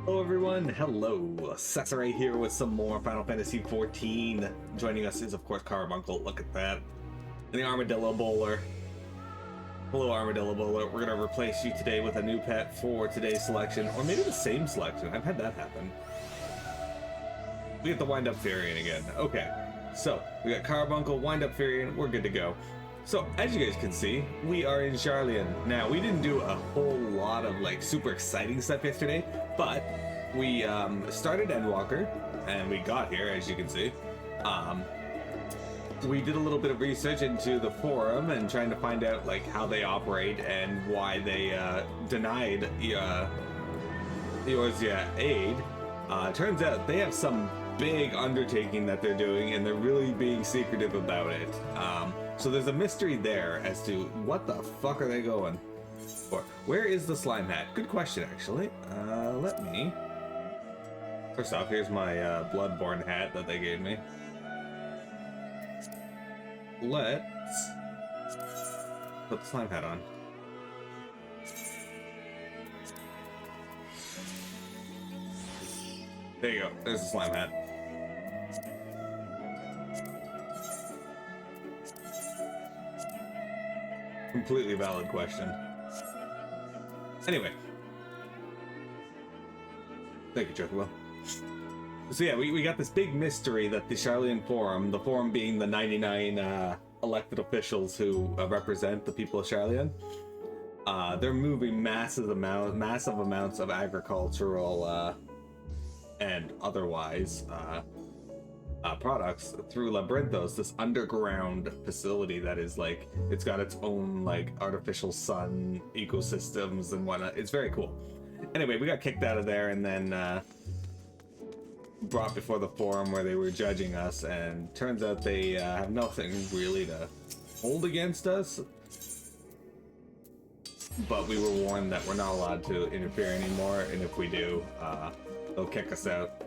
Hello everyone, hello. Cesare here with some more Final Fantasy XIV. Joining us is of course Carbuncle, look at that. And the Armadillo Bowler. Hello Armadillo Bowler, we're gonna replace you today with a new pet for today's selection, or maybe the same selection, I've had that happen. We get the Wind-Up Furion again, okay. So, we got Carbuncle, Wind-Up Furion, we're good to go. So, as you guys can see, we are in Sharlayan. Now, we didn't do a whole lot of like super exciting stuff yesterday, but we started Endwalker, and we got here, as you can see. We did a little bit of research into the forum and trying to find out like how they operate and why they denied Eorzea aid. Turns out they have some big undertaking that they're doing, and they're really being secretive about it. So there's a mystery there as to what the fuck are they going for. Where is the slime hat? Good question, actually. Let me... First off, here's my Bloodborne hat that they gave me. Let's put the slime hat on. There you go. There's the slime hat. Completely valid question. Anyway. Thank you, Chocobo. So yeah, we got this big mystery that the Sharlayan Forum, the Forum being the 99 elected officials who represent the people of Sharlayan, they're moving massive amounts of agricultural and otherwise products through Labyrinthos, this underground facility that is like, it's got its own like artificial sun ecosystems and whatnot. It's very cool. Anyway, we got kicked out of there and then brought before the forum where they were judging us, and turns out they have nothing really to hold against us. But we were warned that we're not allowed to interfere anymore, and if we do, they'll kick us out.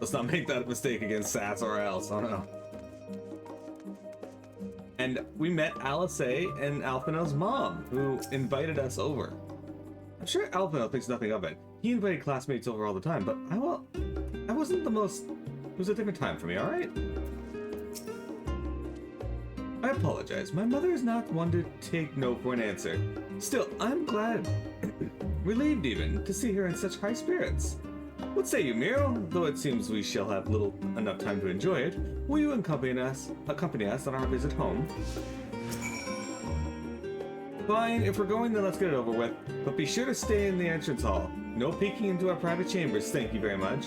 Let's not make that mistake against Sats or else, I don't know. And we met Alice and Alphinaud's mom, who invited us over. I'm sure Alphinaud thinks nothing of it. He invited classmates over all the time, but I wasn't the most... It was a different time for me, alright? I apologize. My mother is not one to take no for an answer. Still, I'm glad, relieved even, to see her in such high spirits. What say you, Miro? Though it seems we shall have little enough time to enjoy it, will you accompany us on our visit home? Fine, if we're going, then let's get it over with. But be sure to stay in the entrance hall. No peeking into our private chambers, thank you very much.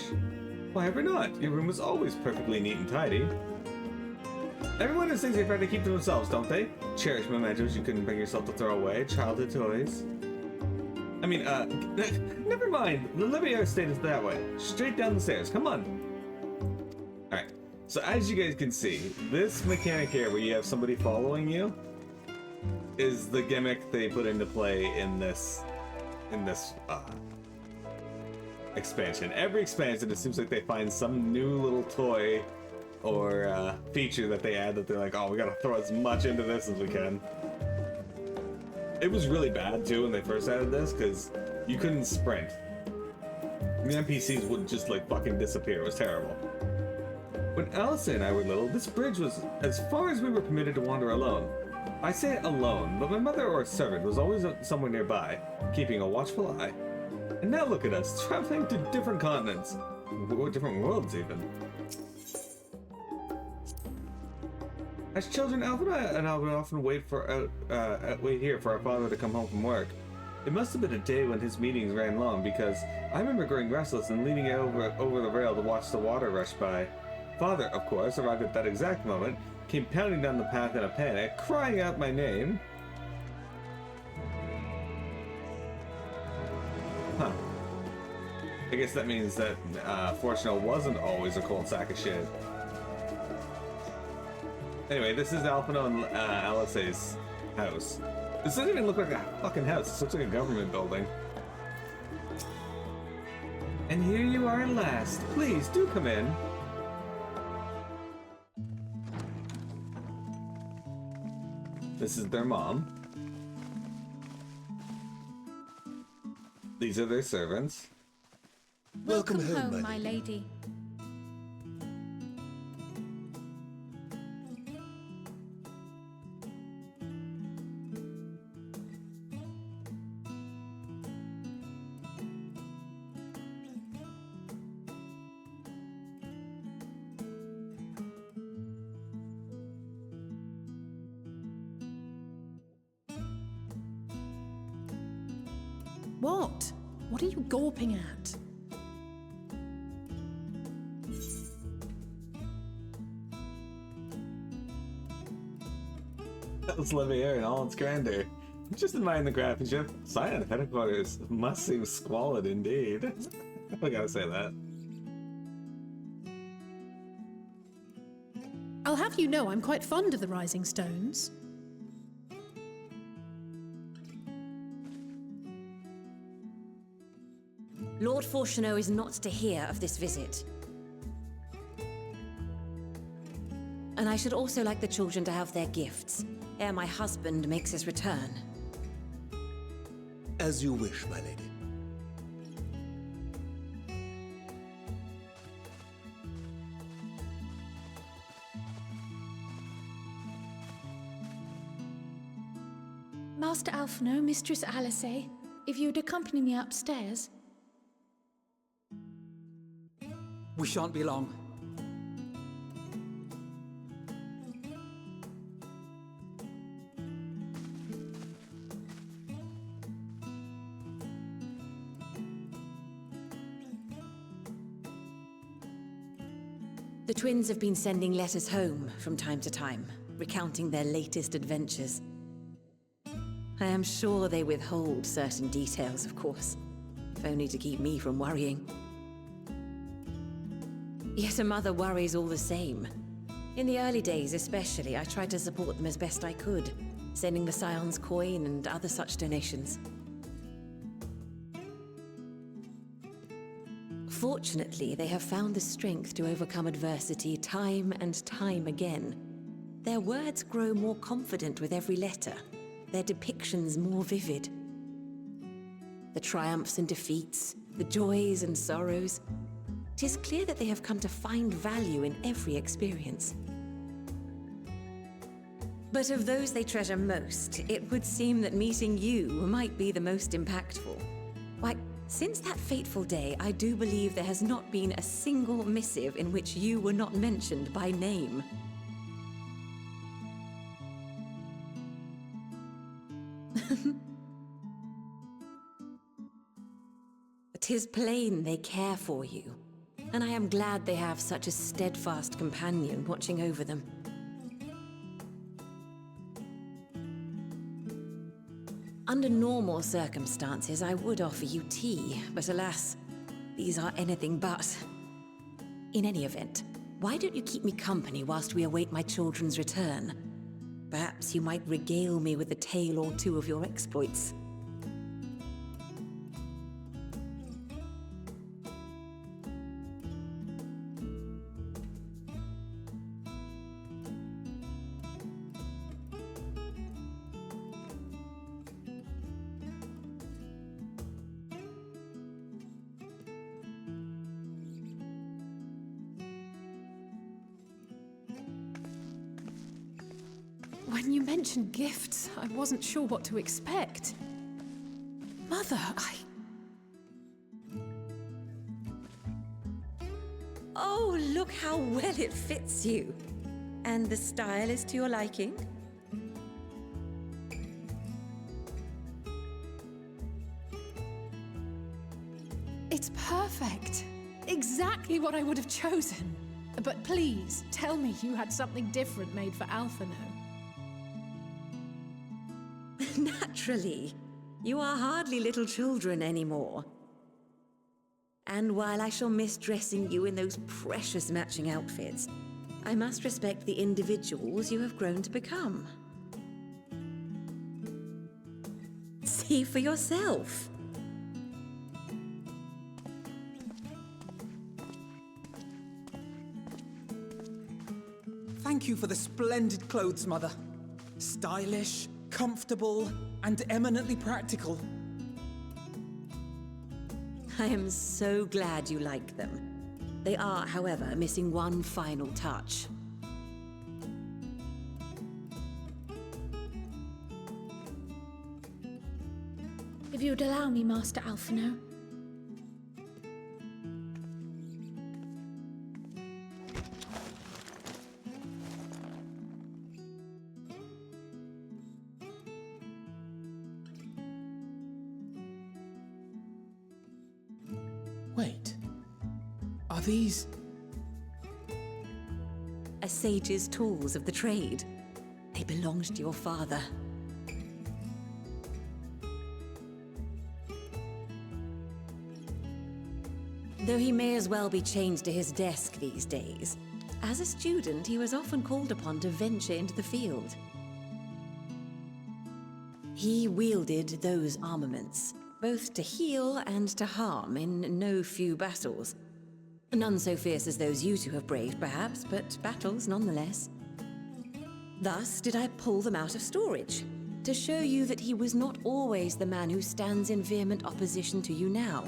Why ever not? Your room is always perfectly neat and tidy. Everyone has things they try to keep to themselves, don't they? Cherish mementos you couldn't bring yourself to throw away, childhood toys. I mean, never mind. The Livier estate is that way. Straight down the stairs, come on. Alright, so as you guys can see, this mechanic here where you have somebody following you is the gimmick they put into play in this expansion. Every expansion, it seems like they find some new little toy or feature that they add that they're like, oh, we gotta throw as much into this as we can. It was really bad too when they first added this, because you couldn't sprint. The NPCs would just like fucking disappear. It was terrible. When Alice and I were little, this bridge was as far as we were permitted to wander alone. I say alone, but my mother or a servant was always somewhere nearby, keeping a watchful eye. And now look at us, traveling to different continents, or different worlds even. As children, Alphinaud and I would often wait here for our father to come home from work. It must have been a day when his meetings ran long, because I remember growing restless and leaning over the rail to watch the water rush by. Father, of course, arrived at that exact moment, came pounding down the path in a panic, crying out my name. Huh. I guess that means that Fortunal wasn't always a cold sack of shit. Anyway, this is Alphinaud and Alice's house. This doesn't even look like a fucking house. This looks like a government building. And here you are at last. Please, do come in. This is their mom. These are their servants. Welcome home, my lady. What? What are you gawping at? That was Livier in all its grandeur. Just admiring the craftsmanship. Silent headquarters must seem squalid indeed. I gotta say that. I'll have you know I'm quite fond of the Rising Stones. Lord Alphinaud is not to hear of this visit. And I should also like the children to have their gifts, ere my husband makes his return. As you wish, my lady. Master Alphinaud, Mistress Alice, if you would accompany me upstairs. We shan't be long. The twins have been sending letters home from time to time, recounting their latest adventures. I am sure they withhold certain details, of course, if only to keep me from worrying. Yet a mother worries all the same. In the early days especially, I tried to support them as best I could, sending the Scion's coin and other such donations. Fortunately, they have found the strength to overcome adversity time and time again. Their words grow more confident with every letter, their depictions more vivid. The triumphs and defeats, the joys and sorrows. It is clear that they have come to find value in every experience. But of those they treasure most, it would seem that meeting you might be the most impactful. Why, since that fateful day, I do believe there has not been a single missive in which you were not mentioned by name. It is plain they care for you, and I am glad they have such a steadfast companion watching over them. Under normal circumstances, I would offer you tea, but alas, these are anything but. In any event, why don't you keep me company whilst we await my children's return? Perhaps you might regale me with a tale or two of your exploits. When you mentioned gifts, I wasn't sure what to expect. Mother, Oh, look how well it fits you. And the style is to your liking? It's perfect. Exactly what I would have chosen. But please, tell me you had something different made for Alphinaud. Naturally. You are hardly little children anymore. And while I shall miss dressing you in those precious matching outfits, I must respect the individuals you have grown to become. See for yourself. Thank you for the splendid clothes, Mother. Stylish, comfortable, and eminently practical. I am so glad you like them. They are, however, missing one final touch. If you'd allow me, Master Alphinaud. Wait. Are these... A sage's tools of the trade. They belonged to your father. Though he may as well be chained to his desk these days, as a student he was often called upon to venture into the field. He wielded those armaments, both to heal and to harm in no few battles. None so fierce as those you two have braved, perhaps, but battles nonetheless. Thus did I pull them out of storage, to show you that he was not always the man who stands in vehement opposition to you now.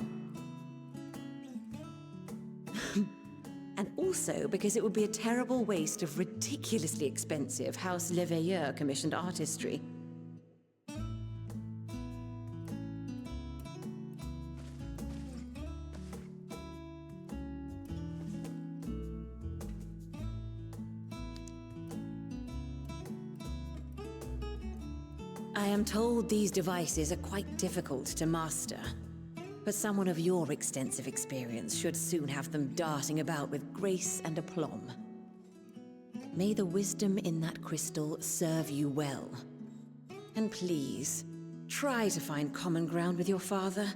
And also because it would be a terrible waste of ridiculously expensive House Leveilleur commissioned artistry. I am told these devices are quite difficult to master. But someone of your extensive experience should soon have them darting about with grace and aplomb. May the wisdom in that crystal serve you well. And please, try to find common ground with your father,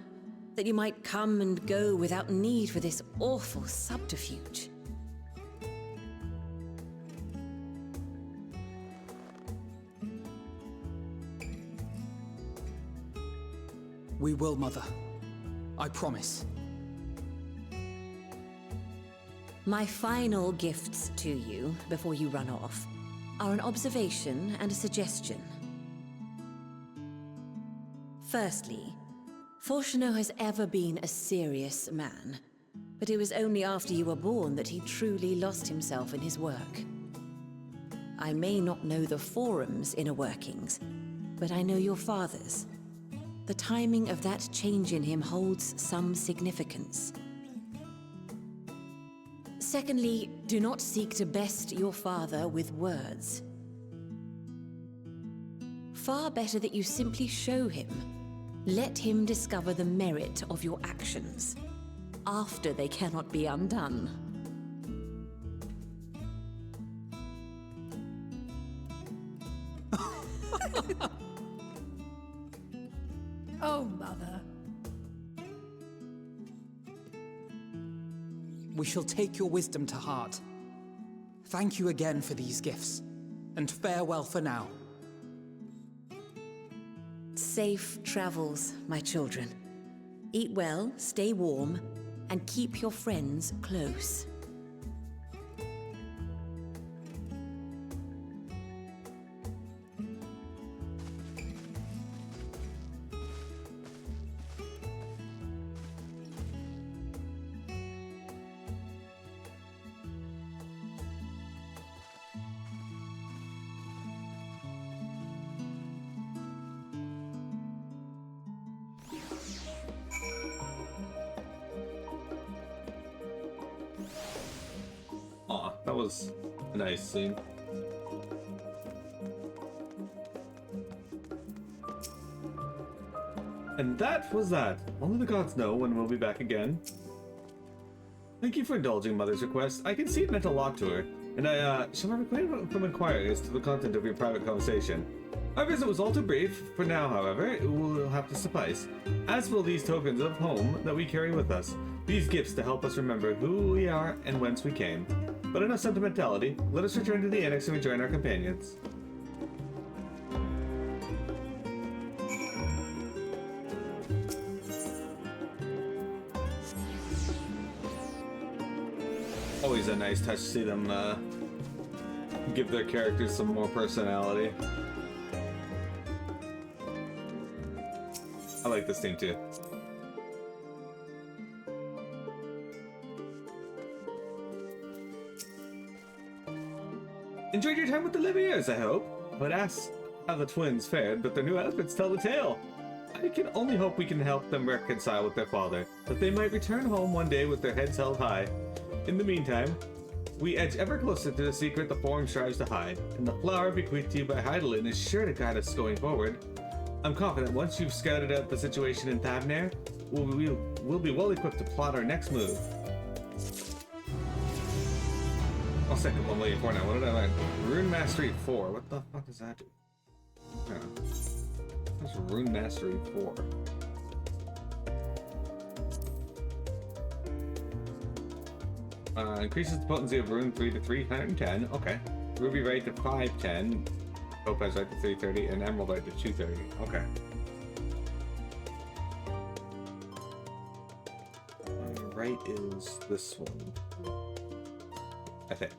that you might come and go without need for this awful subterfuge. We will, Mother. I promise. My final gifts to you, before you run off, are an observation and a suggestion. Firstly, Alphinaud has ever been a serious man, but it was only after you were born that he truly lost himself in his work. I may not know the forum's inner workings, but I know your father's. The timing of that change in him holds some significance. Secondly, do not seek to best your father with words. Far better that you simply show him. Let him discover the merit of your actions, after they cannot be undone. Oh, Mother. We shall take your wisdom to heart. Thank you again for these gifts, and farewell for now. Safe travels, my children. Eat well, stay warm, and keep your friends close. Aw, that was a nice scene. And that was that. Only the gods know when we'll be back again. Thank you for indulging Mother's request. I can see it meant a lot to her, and I shall refrain from inquiring as to the content of your private conversation. Our visit was all too brief. For now, however, it will have to suffice, as will these tokens of home that we carry with us. These gifts to help us remember who we are and whence we came. But enough sentimentality. Let us return to the annex and rejoin our companions. Always a nice touch to see them give their characters some more personality. I like this theme too. Enjoyed your time with the Liviers, I hope. But ask how the twins fared, but their new outfits tell the tale. I can only hope we can help them reconcile with their father, that they might return home one day with their heads held high. In the meantime, we edge ever closer to the secret the Forum strives to hide, and the flower bequeathed to you by Heidelin is sure to guide us going forward. I'm confident once you've scouted out the situation in Thavnair, we'll be well equipped to plot our next move. I'll second 184 now. What did I learn? Rune Mastery 4. What the fuck does that do? What's Rune Mastery 4? Increases the potency of Rune 3 to 310. Okay. Ruby Rite to 510. Topaz Rite to 330. And Emerald Rite to 230. Okay. Right is this one, I think.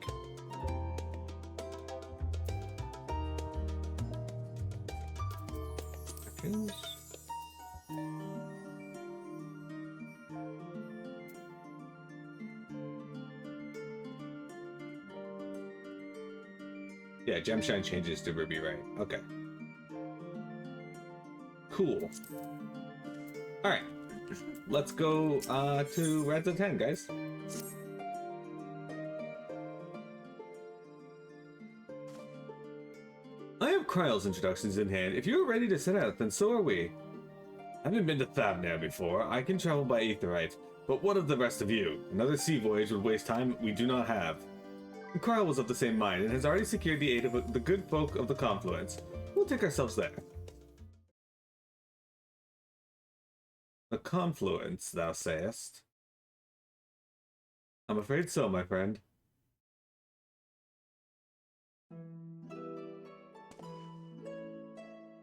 Seconds. Yeah, Gemshine changes to Ruby, right? Okay. Cool. Alright. Let's go to Red Zone 10, guys. I have Kryle's introductions in hand. If you're ready to set out, then so are we. I haven't been to Thavnair before. I can travel by Aetherite. But what of the rest of you? Another sea voyage would waste time we do not have. Kryle was of the same mind and has already secured the aid of the good folk of the Confluence. We'll take ourselves there. The Confluence, thou sayest? I'm afraid so, my friend.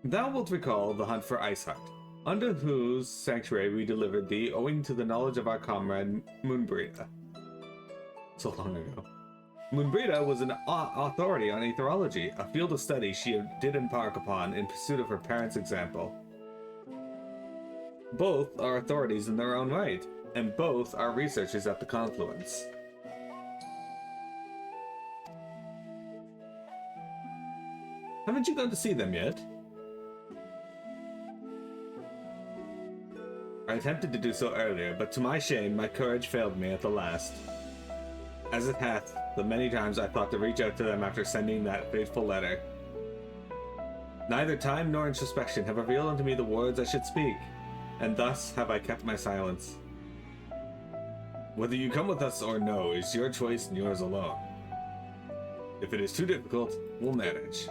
Thou wilt recall the hunt for Iceheart, under whose sanctuary we delivered thee owing to the knowledge of our comrade Moonbrita. So long ago. Moonbrita was an authority on aetherology, a field of study she did embark upon in pursuit of her parents' example. Both are authorities in their own right, and both are researchers at the Confluence. Haven't you gone to see them yet? I attempted to do so earlier, but to my shame, my courage failed me at the last. As it hath, the many times I thought to reach out to them after sending that fateful letter. Neither time nor introspection have revealed unto me the words I should speak, and thus have I kept my silence. Whether you come with us or no is your choice and yours alone. If it is too difficult, we'll manage.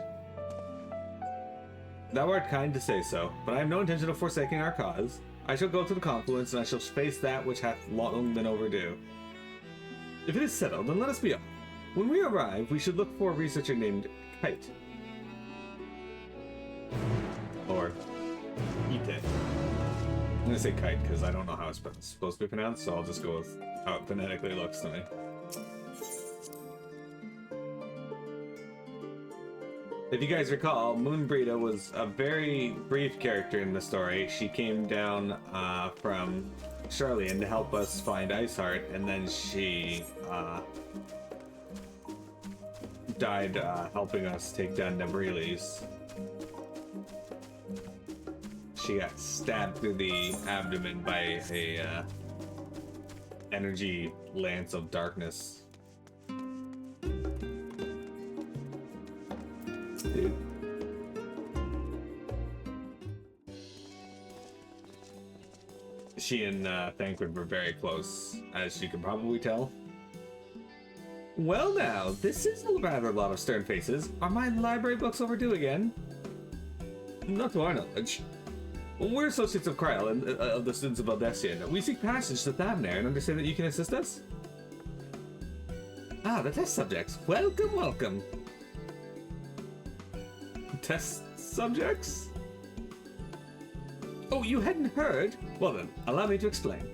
Thou art kind to say so, but I have no intention of forsaking our cause. I shall go to the Confluence, and I shall face that which hath long been overdue. If it is settled, then let us be off. When we arrive, we should look for a researcher named Kite. Or Ite. I'm gonna say Kite because I don't know how it's supposed to be pronounced, so I'll just go with how it phonetically looks to me. If you guys recall, Moonbrita was a very brief character in the story. She came down from Charlian to help us find Iceheart, and then she died helping us take down Nebriles. She got stabbed through the abdomen by a energy lance of darkness. Dude. She and Thancred were very close, as you can probably tell. Well now, this is a rather lot of stern faces. Are my library books overdue again? Not to our knowledge. We're associates of Kryle and of the students of Aldessian. We seek passage to Thavnair and understand that you can assist us? Ah, the test subjects. Welcome, welcome. Test subjects? Oh, you hadn't heard? Well then, allow me to explain.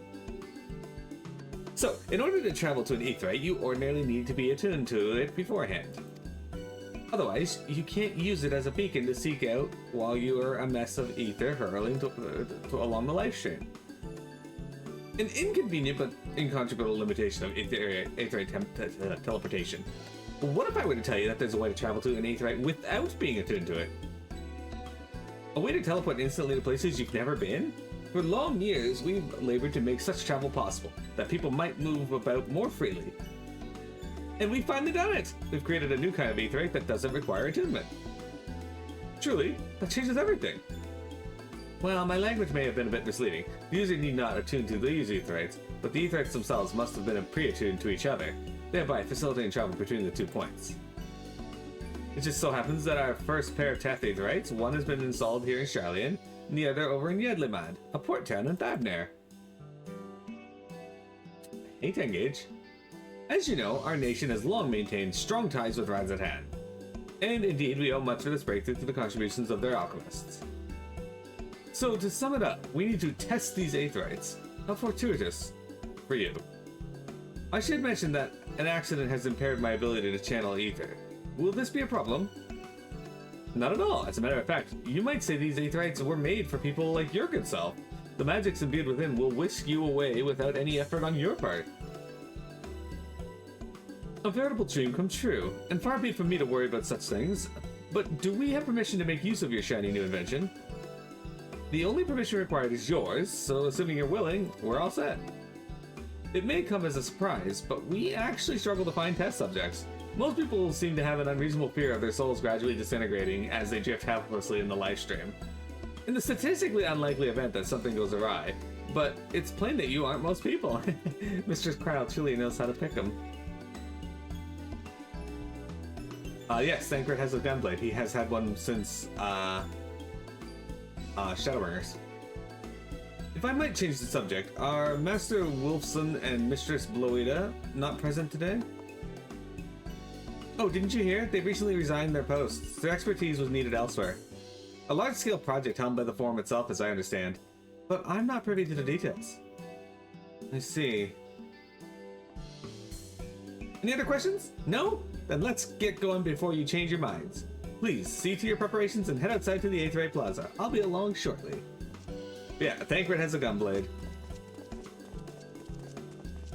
So, in order to travel to an aetherite, you ordinarily need to be attuned to it beforehand. Otherwise, you can't use it as a beacon to seek out while you are a mess of ether hurling along the life stream. An inconvenient but incontrovertible limitation of aetherite teleportation. What if I were to tell you that there's a way to travel to an aetheryte without being attuned to it? A way to teleport instantly to places you've never been? For long years, we've labored to make such travel possible, that people might move about more freely. And we've finally done it! We've created a new kind of aetheryte that doesn't require attunement. Truly, that changes everything. Well, my language may have been a bit misleading. The user need not attune to these aetherytes, but the aetherytes themselves must have been pre-attuned to each other, thereby facilitating travel between the 2 points. It just so happens that our first pair of Teth aetherytes, one has been installed here in Sharlayan, and the other over in Yedlimad, a port town in Thavnair. Hey, Tengage. As you know, our nation has long maintained strong ties with Razatan, and indeed we owe much for this breakthrough to the contributions of their alchemists. So to sum it up, we need to test these aetherytes. How fortuitous for you. I should mention that an accident has impaired my ability to channel ether. Will this be a problem? Not at all. As a matter of fact, you might say these aetherytes were made for people like your good self. The magics imbued within will whisk you away without any effort on your part. A veritable dream come true, and far be it from me to worry about such things, but do we have permission to make use of your shiny new invention? The only permission required is yours, so assuming you're willing, we're all set. It may come as a surprise, but we actually struggle to find test subjects. Most people seem to have an unreasonable fear of their souls gradually disintegrating as they drift helplessly in the livestream. In the statistically unlikely event that something goes awry, but it's plain that you aren't most people. Mr. Crowd truly knows how to pick them. Yes, Thancred has a gunblade. He has had one since, Shadowbringers. If I might change the subject, are Master Wolfson and Mistress Bloida not present today? Oh, didn't you hear? They've recently resigned their posts. Their expertise was needed elsewhere. A large-scale project helmed by the Forum itself, as I understand. But I'm not privy to the details. I see. Any other questions? No? Then let's get going before you change your minds. Please, see to your preparations and head outside to the Aetheryte Plaza. I'll be along shortly. Yeah, Thancred has a gunblade.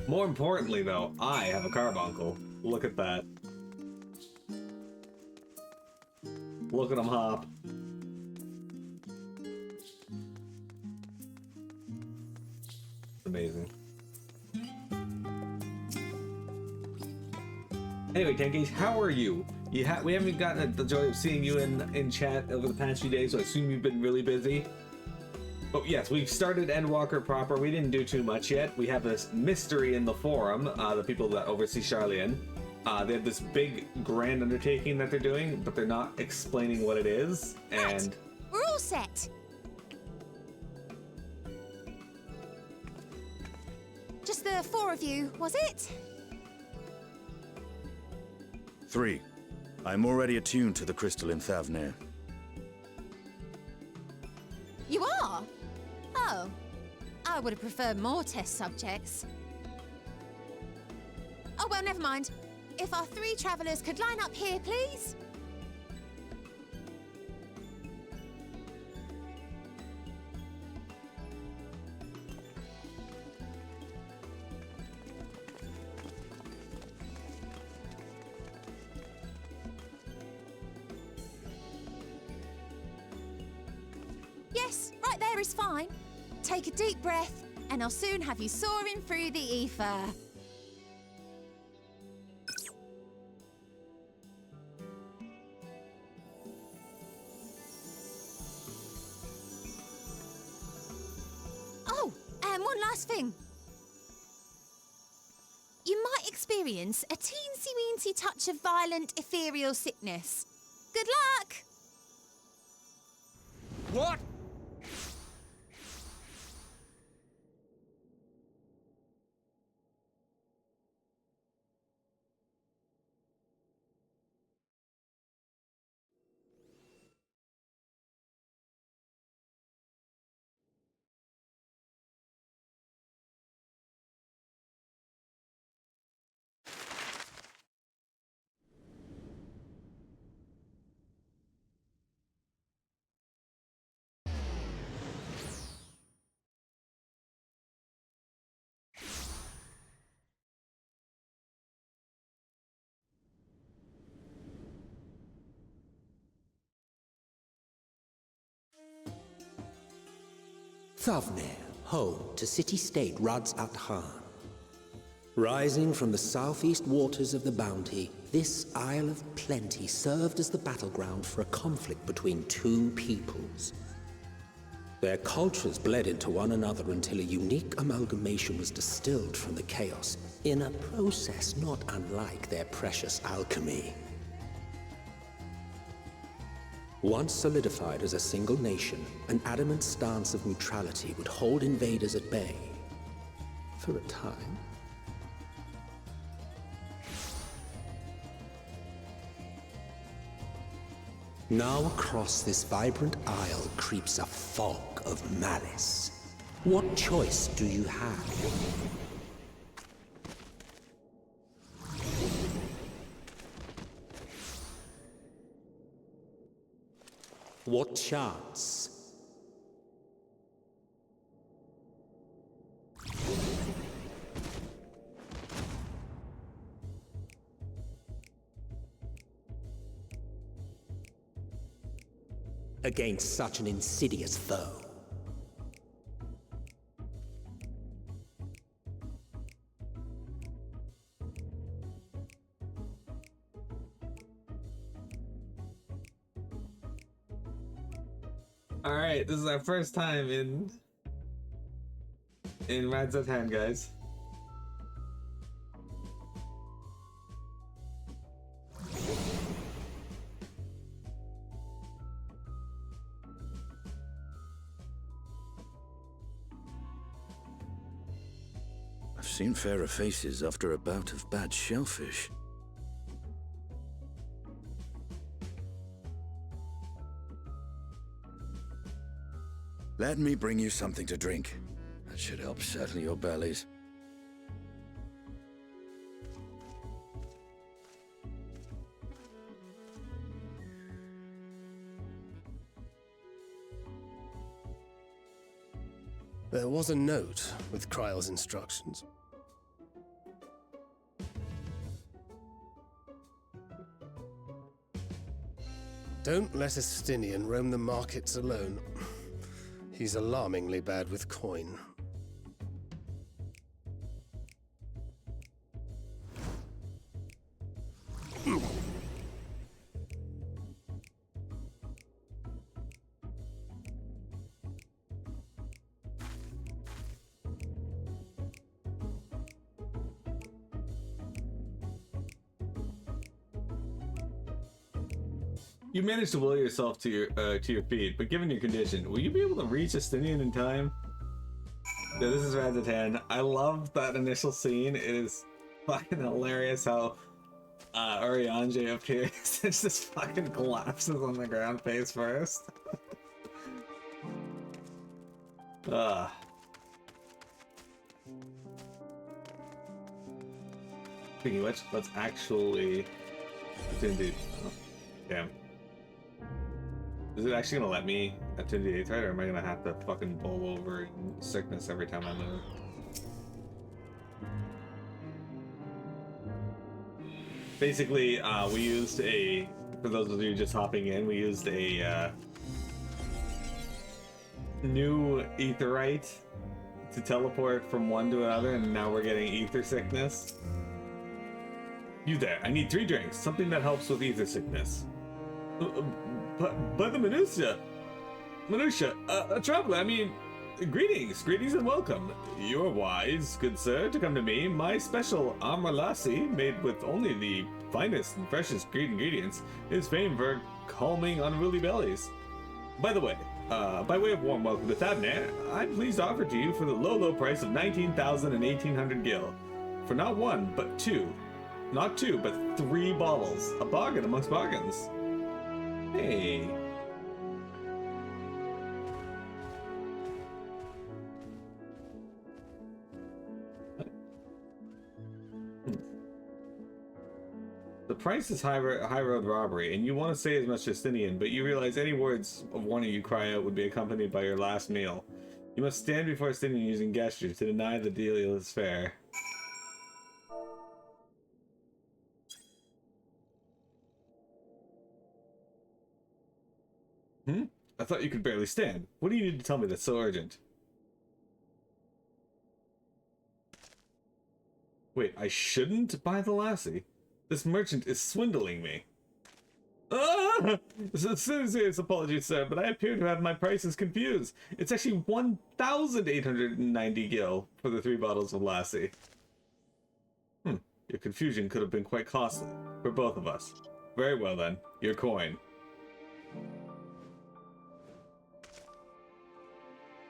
More importantly, though, I have a carbuncle. Look at that. Look at him hop. Amazing. Anyway, Tenkies, how are you? We haven't gotten the joy of seeing you in chat over the past few days, so I assume you've been really busy. But yes, we've started Endwalker proper. We didn't do too much yet. We have this mystery in the forum, the people that oversee Sharlayan. They have this big grand undertaking that they're doing, but they're not explaining what it is. And we're all set. Just the 4 of you, was it? 3. I'm already attuned to the crystal in Thavnair. You are? Oh. I would have preferred more test subjects. Oh, well, never mind. If our 3 travelers could line up here, please. Yes, right there is fine. Take a deep breath, and I'll soon have you soaring through the ether. Oh, and one last thing. You might experience a teensy-weensy touch of violent ethereal sickness. Good luck! What? Thavner, home to city-state Rads at Han. Rising from the southeast waters of the Bounty, this Isle of Plenty served as the battleground for a conflict between two peoples. Their cultures bled into one another until a unique amalgamation was distilled from the chaos, in a process not unlike their precious alchemy. Once solidified as a single nation, an adamant stance of neutrality would hold invaders at bay. For a time. Now across this vibrant isle creeps a fog of malice. What choice do you have? What chance? Against such an insidious foe. All right, this is our first time in Rads at Hand, guys. I've seen fairer faces after a bout of bad shellfish. Let me bring you something to drink. That should help settle your bellies. There was a note with Kryle's instructions. Don't let a Stinian roam the markets alone. He's alarmingly bad with coin. You managed to will yourself to your feet, but given your condition, will you be able to reach Estinian in time? Yeah, this is Rads at Hand. I love that initial scene. It is fucking hilarious how Oriange appears and just fucking collapses on the ground face first. Speaking of which, let's actually... Dude. Oh, damn. Is it actually gonna let me attend the 8th ride, or am I gonna have to fucking bowl over in sickness every time I move? Basically, we used a, for those of you just hopping in, we used a new aetherite to teleport from one to another, and now we're getting ether sickness. You there, I need 3 drinks, something that helps with ether sickness. But the minutia, a traveler, I mean, greetings and welcome. You're wise, good sir, to come to me. My special amarlassi, made with only the finest and freshest ingredients, is famed for calming unruly bellies. By the way, by way of warm welcome to Thavner, I'm pleased to offer to you for the low price of 19,000 and 1,800 gil, for not 1, but 2. Not 2, but 3 bottles. A bargain amongst bargains. Hey. The price is high road robbery, and you want to say as much Justinian, but you realize any words of warning you cry out would be accompanied by your last meal. You must stand before Justinian using gestures to deny the deal is fair. I thought you could barely stand. What do you need to tell me that's so urgent? Wait, I shouldn't buy the lassie? This merchant is swindling me. Ah! Serious apologies, sir, but I appear to have my prices confused. It's actually 1,890 gil for the 3 bottles of lassie. Your confusion could have been quite costly for both of us. Very well then, your coin.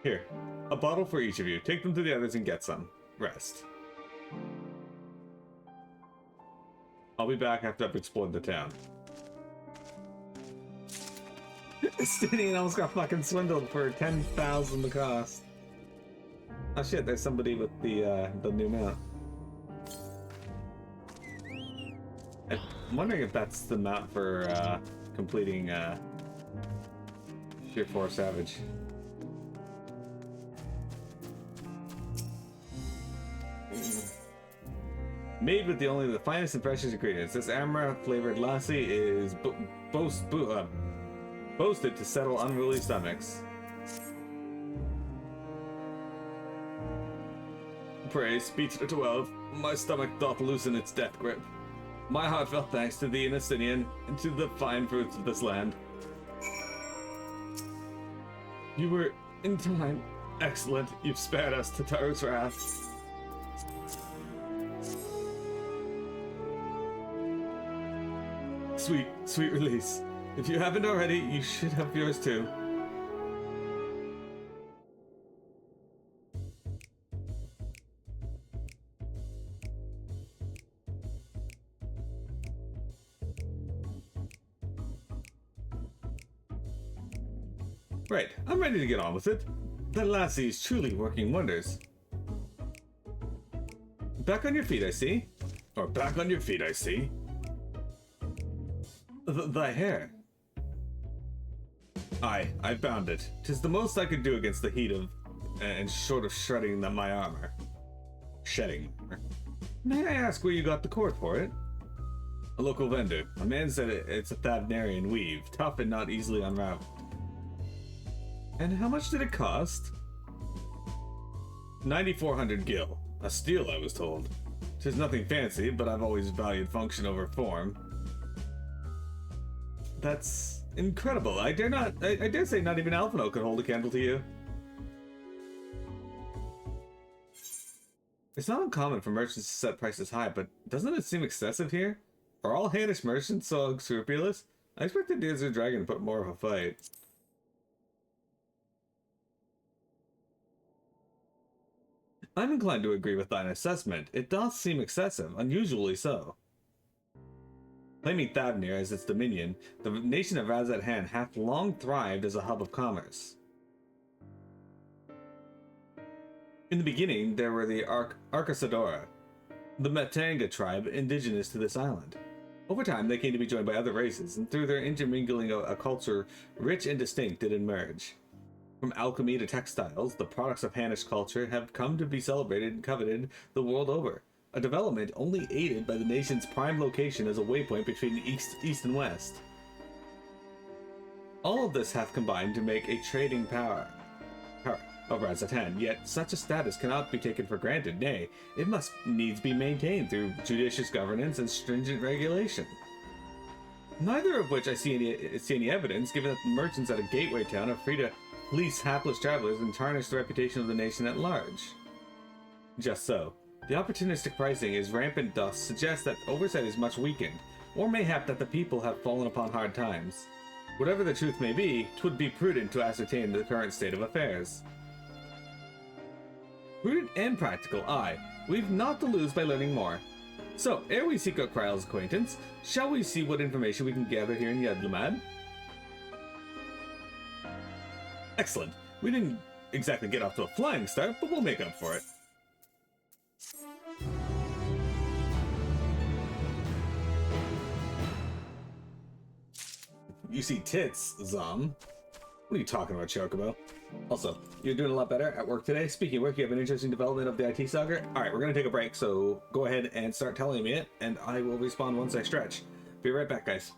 Here, a bottle for each of you. Take them to the others and get some. Rest. I'll be back after I've explored the town. Stinian almost got fucking swindled for 10,000 the cost. Oh shit, there's somebody with the new mount. I'm wondering if that's the mount for completing Tier 4 Savage. Made with only the finest and freshest ingredients, this Amara flavored lassie is boasted to settle unruly stomachs. Pray, speak to the 12. My stomach doth loosen its death grip. My heartfelt thanks to thee, Inestinian, and to the fine fruits of this land. You were in time. Excellent. You've spared us to Taru's wrath. Sweet, sweet release. If you haven't already, you should have yours too. Right, I'm ready to get on with it. That lassie is truly working wonders. Back on your feet, I see. Or back on your feet, I see. Thy hair. Aye, I bound it. 'Tis the most I could do against the heat of, and short of shredding my armor. Shedding. May I ask where you got the cord for it? A local vendor. A man said it's a Thavnarian weave, tough and not easily unraveled. And how much did it cost? 9,400 gil. A steal, I was told. 'Tis nothing fancy, but I've always valued function over form. That's incredible. I dare say not even Alphinaud could hold a candle to you. It's not uncommon for merchants to set prices high, but doesn't it seem excessive here? Are all Hanish merchants so unscrupulous? I expected Desert Dragon to put more of a fight. I'm inclined to agree with thine assessment. It doth seem excessive, unusually so. Claiming Thavnir as its dominion, the nation of Razat-Han hath long thrived as a hub of commerce. In the beginning, there were the Arcasadora, the Matanga tribe indigenous to this island. Over time, they came to be joined by other races, and through their intermingling, a culture rich and distinct did emerge. From alchemy to textiles, the products of Hanish culture have come to be celebrated and coveted the world over, a development only aided by the nation's prime location as a waypoint between east and west. All of this hath combined to make a trading power of Razat-Han, yet such a status cannot be taken for granted. Nay, it must needs be maintained through judicious governance and stringent regulation. Neither of which I see any evidence, given that the merchants at a gateway town are free to fleece hapless travelers and tarnish the reputation of the nation at large. Just so. The opportunistic pricing is rampant thus suggests that oversight is much weakened, or mayhap that the people have fallen upon hard times. Whatever the truth may be, 'twould be prudent to ascertain the current state of affairs. Prudent and practical, aye. We've naught to lose by learning more. So, ere we seek out Kryle's acquaintance, shall we see what information we can gather here in Yedlamad? Excellent. We didn't exactly get off to a flying start, but we'll make up for it. You see tits, Zom. What are you talking about, Chocobo? Also, you're doing a lot better at work today. Speaking of work, you have an interesting development of the IT saga. Alright, we're going to take a break, so go ahead and start telling me it, and I will respawn once I stretch. Be right back, guys.